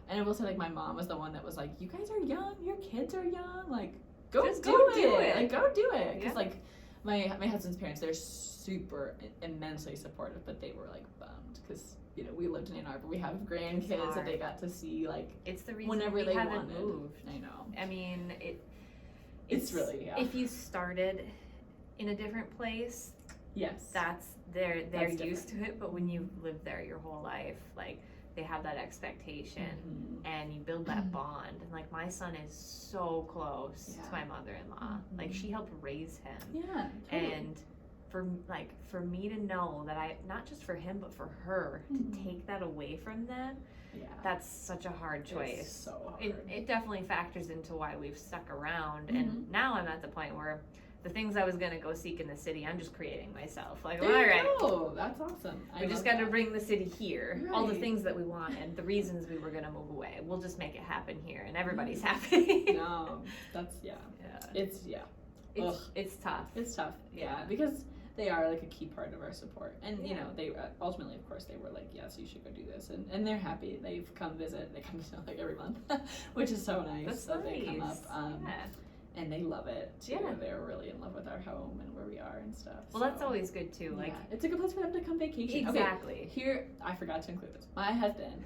And I will say, like, my mom was the one that was like, you guys are young, your kids are young, like go do it, like go do it, because like my husband's parents, they're super immensely supportive, but they were like bummed because, you know, we lived in Ann Arbor, we have grandkids that they got to see, like, it's the reason whenever they haven't wanted. Moved. I know. I mean, it's really if you started in a different place, they're used to it, but when you've lived there your whole life, like, they have that expectation, and you build that bond. And like, my son is so close to my mother-in-law. Like, she helped raise him. Yeah, totally. And for me to know that not just for him but for her to take that away from them, that's such a hard choice. It's so hard. It definitely factors into why we've stuck around. And now I'm at the point where the things I was going to go seek in the city, I'm just creating myself. Like, all right. Oh, that's awesome. We just got to bring the city here. Right. All the things that we wanted, the reasons we were going to move away. We'll just make it happen here, and everybody's happy. No, that's, It's tough. It's tough, because they are, like, a key part of our support. And, you know, they ultimately, of course, they were like, yes, you should go do this. And they're happy. They've come visit. They come to, like, every month, which is so nice. That's nice. They come up. And they love it too. They're really in love with our home and where we are and stuff. Well, that's always good too. Like, it's a good place for them to come vacation. Exactly. Okay, here, I forgot to include this. My husband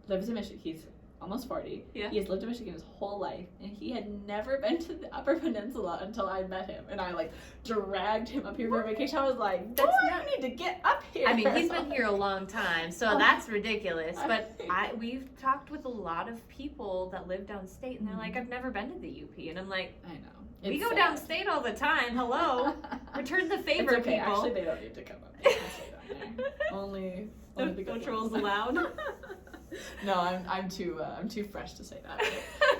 lives in Michigan. He's almost 40. Yeah. He has lived in Michigan his whole life, and he had never been to the Upper Peninsula until I met him. And I, like, dragged him up here for vacation. I was like, boy, you need to get up here. I mean, he's been here a long time, so that's ridiculous. But we've talked with a lot of people that live downstate, and they're like, I've never been to the UP. And I'm like, I know. We go downstate all the time. Hello. Return the favor, it's okay. people. Actually, they don't need to come up. They can stay down there. Only no the good trolls ones. allowed. No, I'm too fresh to say that.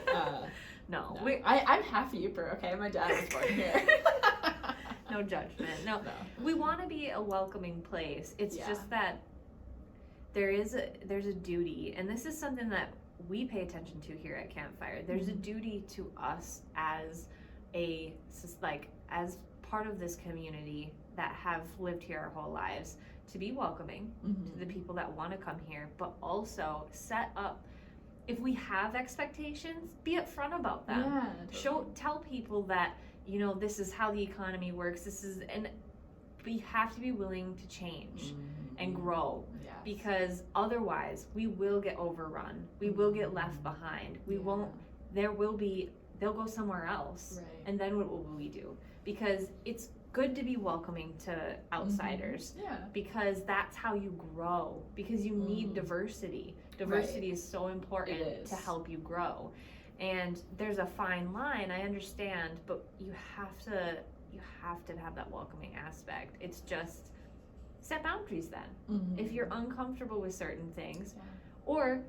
But, no. I'm half Yooper. Okay, my dad was born here. No judgment. No. We want to be a welcoming place. It's just that there's a duty, and this is something that we pay attention to here at Campfire. There's a duty to us as as part of this community that have lived here our whole lives, to be welcoming to the people that want to come here, but also set up, if we have expectations, be upfront about them. Yeah, totally. Tell people that, this is how the economy works, and we have to be willing to change and grow, because otherwise we will get overrun, we will get left behind, they'll go somewhere else, and then what will we do? Because it's good to be welcoming to outsiders, because that's how you grow, because you need diversity. Diversity is so important to help you grow, and there's a fine line, I understand, but you have to have that welcoming aspect. It's just set boundaries then. If you're uncomfortable with certain things, or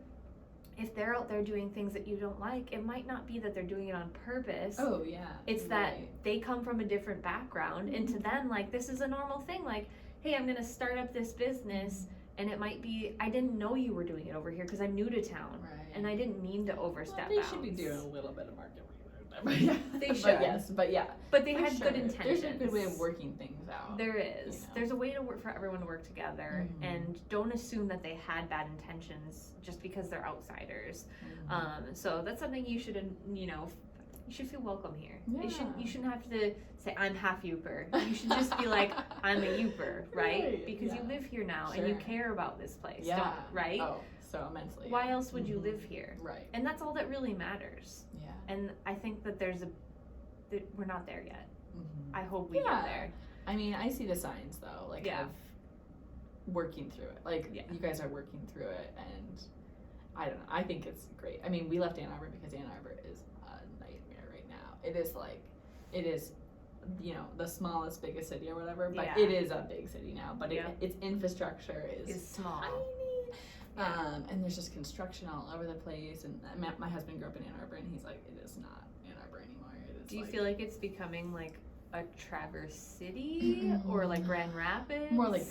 if they're out there doing things that you don't like, it might not be that they're doing it on purpose. Oh, yeah. It's that they come from a different background, and to them, like, this is a normal thing. Like, hey, I'm going to start up this business, and it might be, I didn't know you were doing it over here because I'm new to town, and I didn't mean to overstep bounds. They should be doing a little bit of market research. They should. But they had good intentions. There's a good way of working things out. There is. There's a way to work for everyone to work together, and don't assume that they had bad intentions just because they're outsiders. So that's something you should, you should feel welcome here. You shouldn't have to say, I'm half Yooper. You should just be like, I'm a Yooper, right? Because you live here now and you care about this place, right? Oh, so immensely. Why else would you live here? Right. And that's all that really matters. Yeah. And I think that we're not there yet. I hope we get there. I mean, I see the signs though, like of working through it. Like you guys are working through it, and I don't know. I think it's great. I mean, we left Ann Arbor because Ann Arbor is a nightmare right now. It is, the smallest, biggest city or whatever, but it is a big city now. But its infrastructure is small. Tiny. And there's just construction all over the place. And my husband grew up in Ann Arbor, and he's like, it is not Ann Arbor anymore. Do you feel like it's becoming like a Traverse City or like Grand Rapids? More like,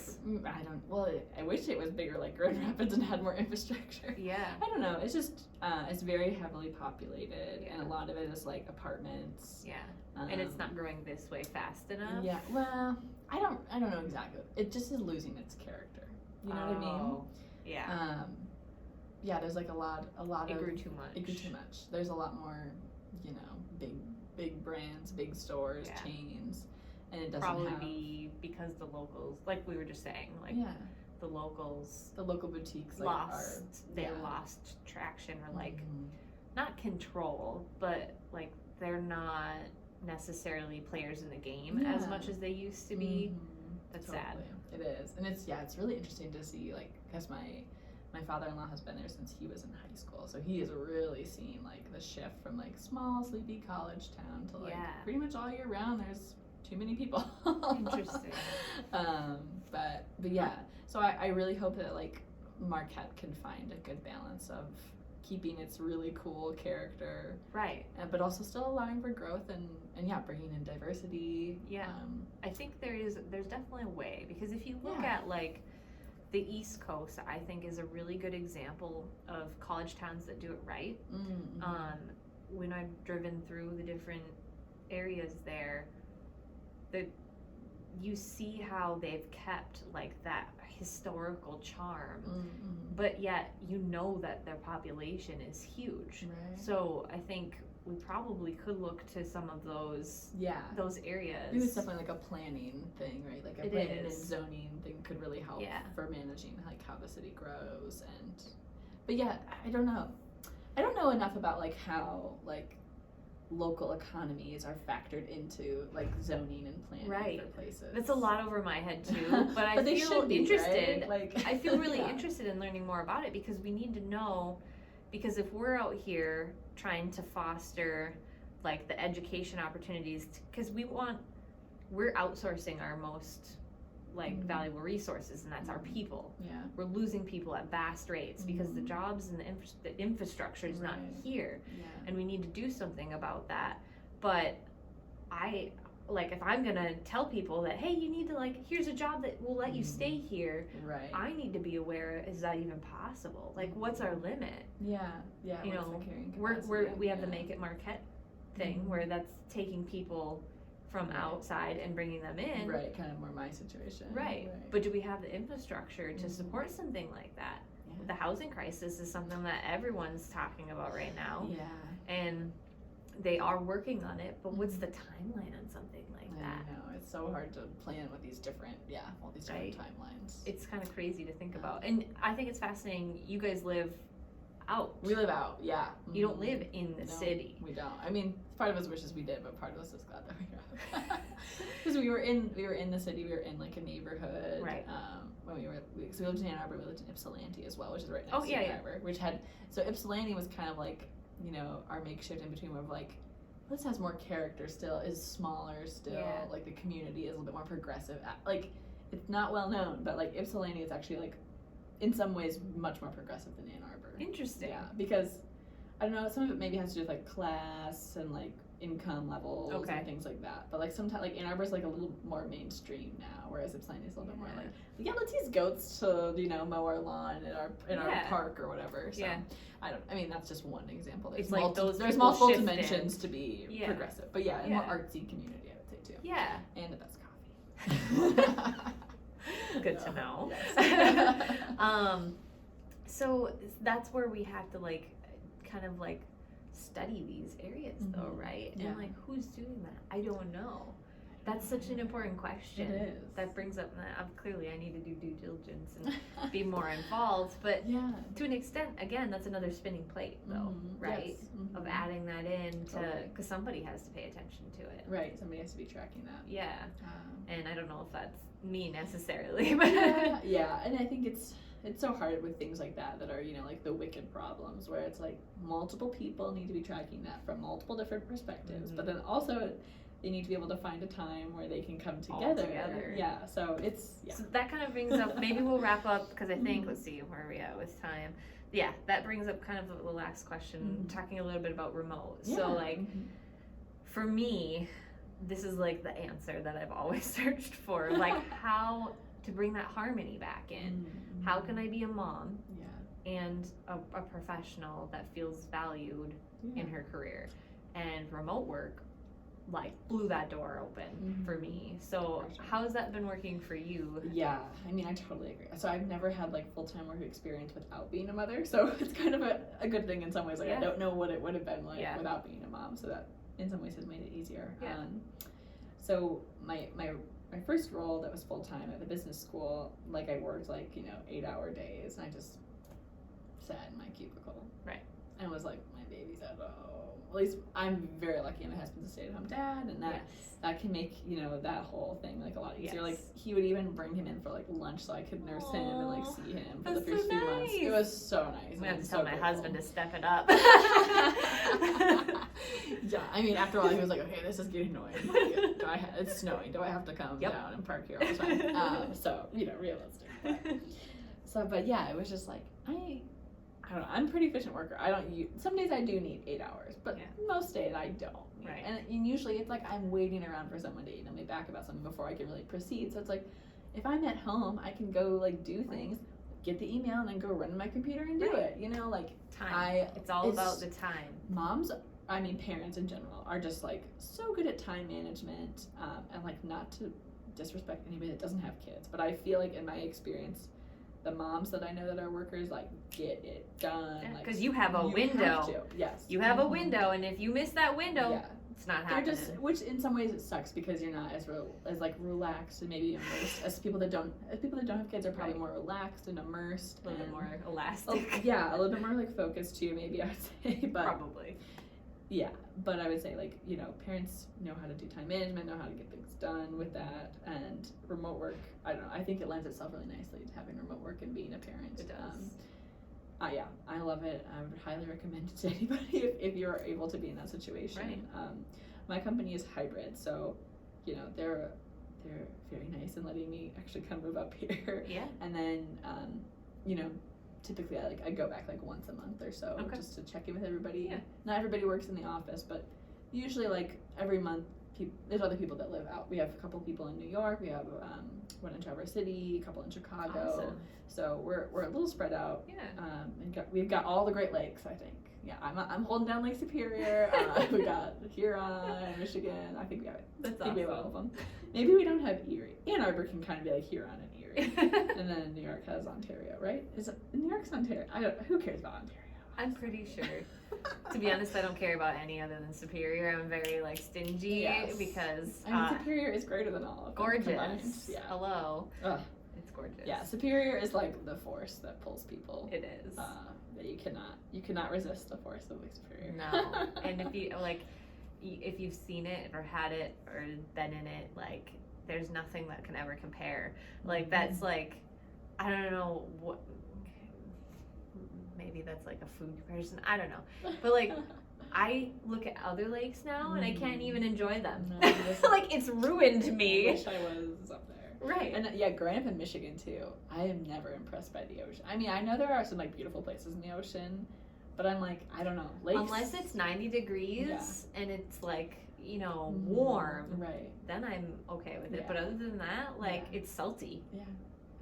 I wish it was bigger like Grand Rapids and had more infrastructure. Yeah. I don't know. It's just, it's very heavily populated, and a lot of it is like apartments. Yeah. And it's not growing this way fast enough. Yeah. Well, I don't know exactly. It just is losing its character. You know what I mean? Yeah. Yeah, there's like a lot It of... grew too much. It grew too much. There's a lot more, big brands, big stores, chains, and it doesn't be because the locals, like we were just saying, like the local boutiques lost traction, or like not control, but like they're not necessarily players in the game as much as they used to be. That's sad. It is, and it's really interesting to see, like, because my father-in-law has been there since he was in high school, so he has really seen like the shift from like small sleepy college town to like pretty much all year round there's too many people. Interesting. But yeah, so I really hope that like Marquette can find a good balance of keeping its really cool character, right, but also still allowing for growth and bringing in diversity. I think there's definitely a way, because if you look at like the East Coast, I think, is a really good example of college towns that do it right. When I've driven through the different areas there, you see how they've kept like that historical charm, but yet that their population is huge. Right. So I think we probably could look to some of those areas. Maybe it's definitely like a planning thing, right? Like a planning and zoning thing could really help for managing like how the city grows. But I don't know know enough about like how like local economies are factored into like zoning and planning for places. That's a lot over my head too, but I feel interested. Right? Like, I feel really interested in learning more about it because we need to know, because if we're out here trying to foster like the education opportunities, because we're outsourcing our most like valuable resources, and that's our people. Yeah. We're losing people at vast rates because the jobs and the infrastructure is not here. Yeah. And we need to do something about that. But if I'm gonna tell people that, hey, you need to here's a job that will let you stay here. Right. I need to be aware, is that even possible? Like, what's our limit? Yeah. Yeah. You know, we have the Make It Marquette thing where that's taking people from outside and bringing them in. Right, kind of more my situation. Right. But do we have the infrastructure to support something like that? Yeah. The housing crisis is something that everyone's talking about right now. Yeah. And they are working on it, but what's the timeline on something like that? I know, it's so hard to plan with these different, all these different timelines. It's kind of crazy to think about. And I think it's fascinating, you guys live out. We live out, yeah. You don't live in the city. We don't. I mean, part of us wishes we did, but part of us is glad that we don't. Because we were in the city. We were in like a neighborhood. Right. When we lived in Ann Arbor. We lived in Ypsilanti as well, which is right next to Ann Arbor. Which had Ypsilanti was kind of like our makeshift in between of like, this has more character still, is smaller still. Yeah. Like the community is a little bit more progressive. Like it's not well known, but like Ypsilanti is actually like in some ways much more progressive than Ann Arbor. Interesting. Yeah, because I don't know, some of it maybe has to do with like class and like income levels and things like that. But like sometimes like Ann Arbor's like a little more mainstream now, whereas Ypsilanti is a little bit more like let's use goats to mow our lawn in our park or whatever. So I mean that's just one example. There's there's multiple dimensions to be progressive. But a more artsy community I would say too. Yeah. And the best coffee. Good to know. So that's where we have to kind of study these areas though, right? Yeah. And who's doing that? I don't know. That's such an important question. It is. That brings up clearly I need to do due diligence and be more involved. But to an extent, again, that's another spinning plate though, right? Yes. Of adding that in because somebody has to pay attention to it. Right. Somebody has to be tracking that. Yeah. And I don't know if that's me necessarily, but and I think it's so hard with things like that are like the wicked problems where it's like multiple people need to be tracking that from multiple different perspectives, but then also they need to be able to find a time where they can come together. So that kind of brings up, maybe we'll wrap up because I think let's see where are we at with time. That brings up kind of the last question, talking a little bit about remote. So for me, this is like the answer that I've always searched for, how to bring that harmony back in. How can I be a mom and a professional that feels valued in her career? And remote work blew that door open for me. So how has that been working for you? Yeah, I mean, I totally agree. So I've never had full-time work experience without being a mother, so it's kind of a good thing in some ways. I don't know what it would have been without being a mom, so that in some ways has made it easier. So my first role that was full-time at the business school, I worked 8-hour days, and I just sat in my cubicle. Right. And was my baby's at home. At least I'm very lucky my husband's a stay-at-home dad, and that can make, that whole thing a lot easier. He would even bring him in for lunch so I could nurse him and see him for the first few months. It was so nice. I'm gonna have to tell my husband to step it up. I mean, after all, he was okay, this is getting annoying. It's snowing. Do I have to come down and park here all the time? So, realistic. But it was just I don't know, I'm a pretty efficient worker. Some days I do need 8 hours, but most days I don't. Right. And usually it's I'm waiting around for someone to email me back about something before I can really proceed. So it's if I'm at home, I can go do things, get the email, and then go run to my computer and do it. Time. It's all about the time. Parents in general are just so good at time management, and not to disrespect anybody that doesn't have kids, but I feel in my experience, the moms that I know that are workers get it done. Because you have a window. Yes. You have a window, and if you miss that window, it's not they're happening. just, which in some ways it sucks because you're not as like relaxed and maybe immersed as people that don't have kids are probably Right. more relaxed and immersed, a little bit and more elastic. yeah, a little bit more like focused too, maybe I would say, but Probably. yeah, but I would say, like, you know, parents know how to do time management, know how to get things done with that, and remote work, I don't know, I think it lends itself really nicely to having remote work and being a parent. It does. Yeah, I love it. I would highly recommend it to anybody if you're able to be in that situation. Right. My company is hybrid, so, you know, they're very nice in letting me actually kind of move up here. Yeah. And then, you know, typically I go back like once a month or so, Okay. just to check in with everybody. Yeah. Not everybody works in the office, but usually like every month there's other people that live out. We have a couple people in New York, we have one in Traverse City, a couple in Chicago. Awesome. So we're a little spread out. Yeah. And we've got all the Great Lakes, I think. Yeah, I'm holding down Lake Superior. We got Huron, Michigan. I think we have it. That's I think we have all awesome. of them. Maybe we don't have Erie. Ann Arbor can kind of be like Huron and Erie. And then New York has Ontario, right? New York's Ontario? Who cares about Ontario? I'm pretty sure. To be honest, I don't care about any other than Superior. I'm very like stingy Yes. because I mean, Superior is greater than all of them gorgeous. combined. Yeah. Hello. Ugh. It's gorgeous. Yeah, Superior is like the force that pulls people. It is. That you cannot resist the force of Lake Superior. No. And if you've seen it or had it or been in it, like there's nothing that can ever compare. Like that's like, I don't know what. Maybe that's like a food comparison. I don't know. But like, I look at other lakes now and I can't even enjoy them. No, Like it's ruined me. I wish I was up there. Right. And yeah, growing up in Michigan too, I am never impressed by the ocean. I mean, I know there are some like beautiful places in the ocean, but I'm like, I don't know, lakes. Unless it's 90 degrees and it's like, you know, warm, right? then I'm okay with it. Yeah. But other than that, like it's salty. Yeah.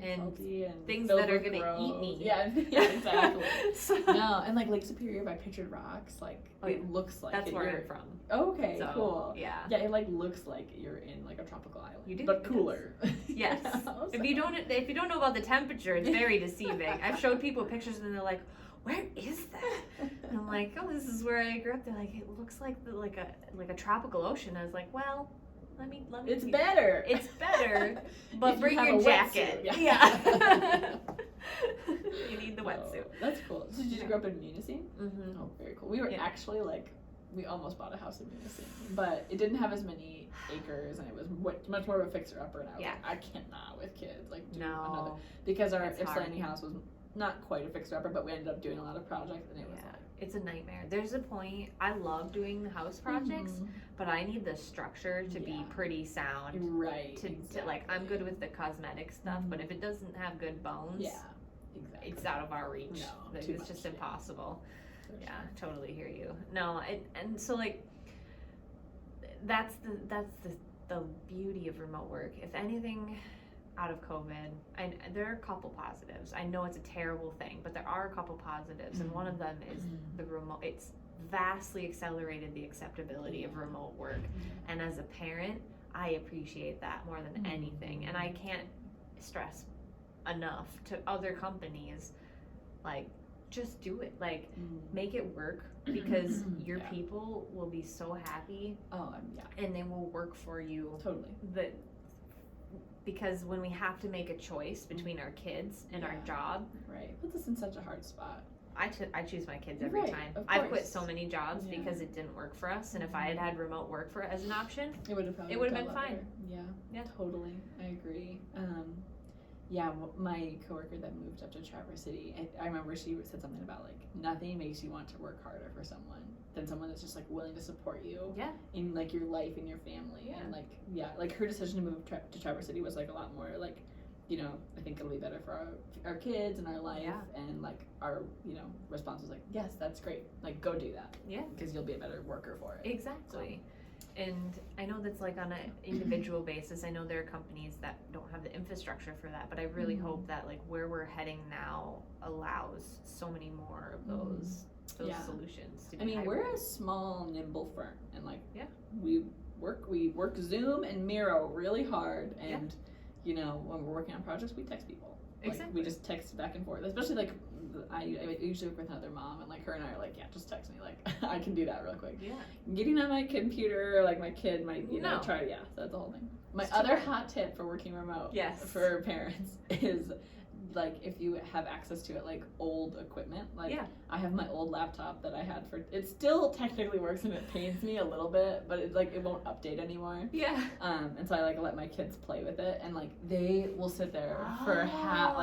And Salty and things filled that are with gonna growth. eat me. Yeah, yeah, exactly. So, No, and like Lake Superior by Pictured Rocks, like it looks like that's where you're I'm from. Okay, So, cool. Yeah. Yeah, it like looks like you're in like a tropical island. You do, but it cooler. Yes. You know, If you don't know about the temperature, it's very deceiving. I've showed people pictures and they're like, "Where is that?" And I'm like, "Oh, this is where I grew up." They're like, "It looks like a tropical ocean." I was like, "Well, let me." It's better. It's better, but If you bring have your a jacket. wetsuit, Yeah. You need the wetsuit. Oh, that's cool. So did you grow up in Munising? Mm-hmm. Oh, very cool. We were actually like, we almost bought a house in Munising, but it didn't have as many acres, and it was much more of a fixer-upper, and I was like, I cannot with kids, like, do another, because our Ypsilanti house was not quite a fixer-upper, but we ended up doing a lot of projects, and it was like, it's a nightmare. There's a point, I love doing the house projects, but I need the structure to be pretty sound. Right. To like, I'm good with the cosmetic stuff, but if it doesn't have good bones, exactly. it's out of our reach. No, Like, too it's much, just impossible. For Yeah, sure. totally hear you. No, and so like, that's the beauty of remote work. If anything, out of COVID, and there are a couple positives. I know it's a terrible thing, but there are a couple positives, and one of them is the remote. It's vastly accelerated the acceptability of remote work, and as a parent, I appreciate that more than anything. And I can't stress enough to other companies, like, just do it. Like, make it work, because your people will be so happy. Oh, and they will work for you. Totally. Because when we have to make a choice between our kids and our job, right, puts us in such a hard spot. I choose my kids every time. Of I've course. quit so many jobs because it didn't work for us, and if I had had remote work as an option, it would have been fine. Yeah, totally. I agree. My coworker that moved up to Traverse City, I remember she said something about like, nothing makes you want to work harder for someone than someone that's just like willing to support you in like your life and your family. And like her decision to move to Traverse City was like a lot more like, you know, I think it'll be better for our kids and our life, and like our, you know, response was like, yes, that's great, like, go do that, because you'll be a better worker for it. Exactly. And I know that's like on an individual basis. I know there are companies that don't have the infrastructure for that, but I really hope that like where we're heading now allows so many more of those solutions to be hybrid. We're a small, nimble firm, and like we work Zoom and Miro really hard, and you know, when we're working on projects, we text people. Like, Exactly. we just text back and forth, especially like I usually work with another mom, and like her and I are like, yeah, just text me, like I can do that real quick. Yeah. Getting on my computer, like my kid might, No. try. Yeah, so that's the whole thing. My It's too other bad. hot tip for working remote, Yes. for parents is like if you have access to it, like old equipment. Like Yeah. I have my old laptop that I had for. It still technically works, and it pains me a little bit, but it's like it won't update anymore. Yeah. And so I like let my kids play with it, and like they will sit there for half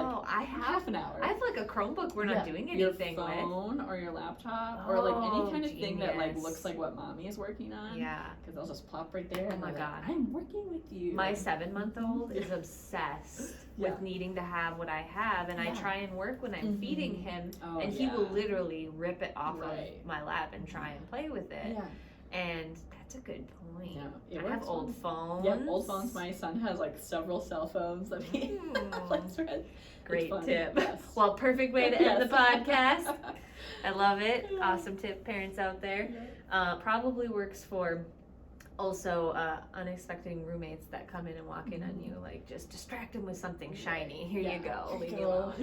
an hour. I have like a Chromebook we're not doing anything your with. phone or your laptop or like any kind of thing that like genius. looks like what mommy is working on. Yeah. Because they'll just plop right there. Oh and my they're God. like, I'm working with you. My 7-month-old is obsessed Yeah. with needing to have what I have, and I Yeah. try and work when I'm Mhm. feeding him, Oh, and he yeah. will literally rip it off Right. of my lap and try and play with it. Yeah. And that's a good point. Yeah, it I have works old phones. Yep, old phones. My son has like several cell phones that he plays with. It's Great fun. tip. Yes. Well, perfect way to end the Yes. podcast. I love it. Awesome tip, parents out there. Probably works for also unexpected roommates that come in and walk in on you. Like, just distract them with something shiny. Here you go. Leave me alone.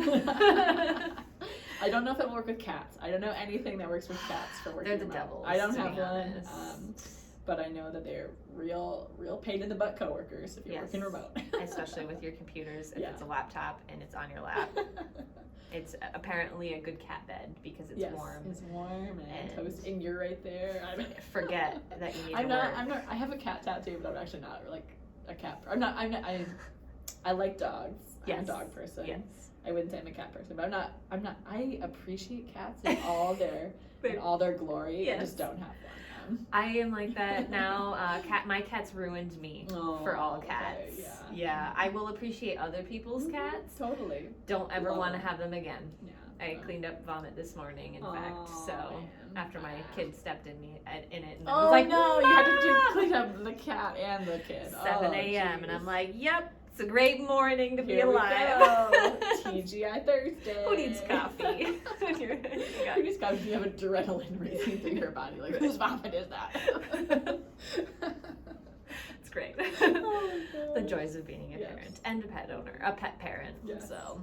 I don't know if it'll work with cats. I don't know anything that works with cats for working They're the remote. devils. I don't to have be one. honest. But I know that they're real pain in the butt coworkers if you're Yes. working remote. Especially with your computers, if Yeah. it's a laptop and it's on your lap. It's apparently a good cat bed because it's yes, warm. it's warm and And- toast, and you're right there. Forget that you need I'm to not. work. I'm not. I have a cat tattoo, but I'm actually not like a cat. I'm not. I like dogs. I'm Yes. a dog person. Yes. I wouldn't say I'm a cat person, but I'm not. I appreciate cats in all their glory. I Yes. just don't have one. I am like that now. My cat's ruined me for all okay, cats. yeah. I will appreciate other people's cats. Totally. Don't ever Love want to them. have them again. Yeah. I cleaned up vomit this morning, in fact. So man. after my kid stepped in it, and I Oh was like, no! You had to "Mom!" clean up the cat and the kid. 7 a.m. and I'm like, yep, it's a great morning to be Here we alive. go. TGI Thursday. Who needs coffee? Who needs coffee? You have adrenaline racing through your body. Like, whose vomit is that? It's great. Oh, The God. joys of being a Yes. parent and a pet owner, a pet parent. Yes. So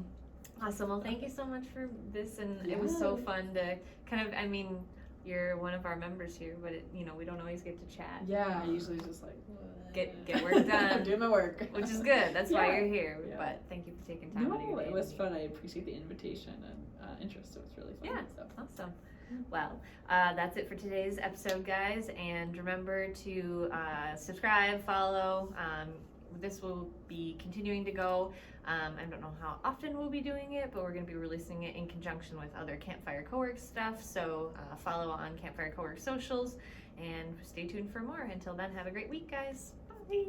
awesome. Well, thank you so much for this, and it was so Yes. fun to kind of. I mean, you're one of our members here, but we don't always get to chat. Yeah, I usually just like Get work I'm done, doing my work, which is good. That's why Yeah. you're here. Yeah. But thank you for taking time out of your No, day. it was to fun. I appreciate the invitation and interest. So it's really fun. Yeah. So. Awesome. Well, that's it for today's episode, guys. And remember to subscribe, follow. This will be continuing to go. I don't know how often we'll be doing it, but we're going to be releasing it in conjunction with other Campfire Cowork stuff. So follow on Campfire Cowork socials and stay tuned for more. Until then, have a great week, guys. Bye.